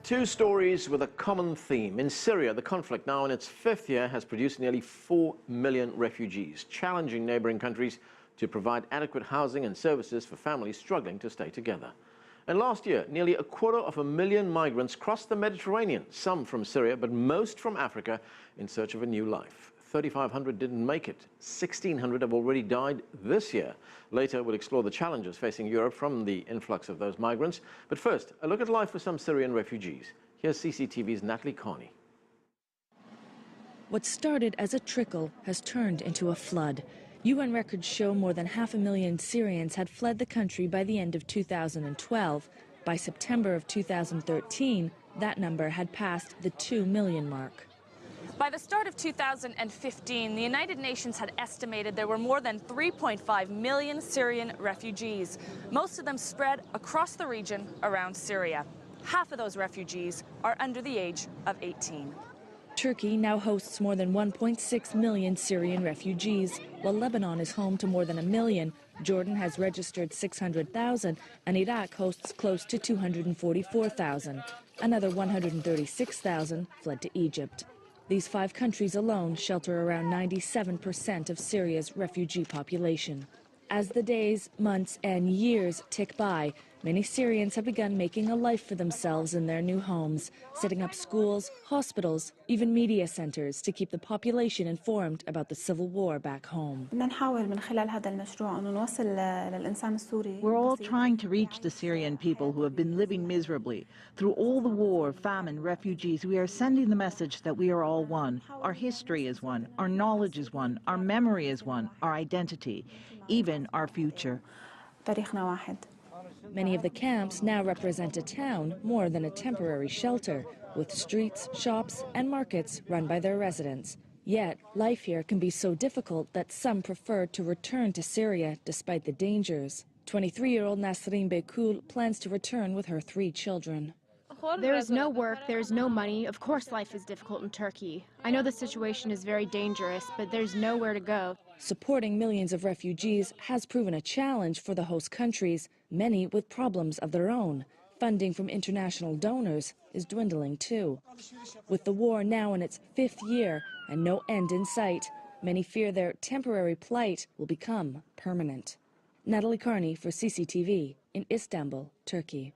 Two stories with a common theme. In Syria, the conflict, now in its fifth year, has produced nearly 4 million refugees, challenging neighboring countries to provide adequate housing and services for families struggling to stay together. And last year, nearly 250,000 migrants crossed the Mediterranean, some from Syria, but most from Africa, in search of a new life. 3,500 didn't make it. 1,600 have already died this year. Later, we'll explore the challenges facing Europe from the influx of those migrants. But first, a look at life for some Syrian refugees. Here's CCTV's Natalie Carney. What started as a trickle has turned into a flood. UN records show more than 500,000 Syrians had fled the country by the end of 2012. By September of 2013, that number had passed the 2 million mark. By the start of 2015, the United Nations had estimated there were more than 3.5 million Syrian refugees, most of them spread across the region around Syria. Half of those refugees are under the age of 18. Turkey now hosts more than 1.6 million Syrian refugees, while Lebanon is home to more than 1 million. Jordan has registered 600,000, and Iraq hosts close to 244,000. Another 136,000 fled to Egypt. These 5 countries alone shelter around 97% of Syria's refugee population. As the days, months, and years tick by, many Syrians have begun making a life for themselves in their new homes, setting up schools, hospitals, even media centers to keep the population informed about the civil war back home. We're all trying to reach the Syrian people who have been living miserably. Through all the war, famine, refugees, we are sending the message that we are all one. Our history is one, our knowledge is one, our memory is one, our identity, even our future. Many of the camps now represent a town more than a temporary shelter, with streets, shops, and markets run by their residents. Yet, life here can be so difficult that some prefer to return to Syria despite the dangers. 23-year-old Nasreen Beykul plans to return with her 3 children. There is no work, there is no money. Of course life is difficult in Turkey. I know the situation is very dangerous, but there's nowhere to go. Supporting millions of refugees has proven a challenge for the host countries, many with problems of their own. Funding from international donors is dwindling too. With the war now in its 5th year and no end in sight, many fear their temporary plight will become permanent. Natalie Carney for CCTV in Istanbul, Turkey.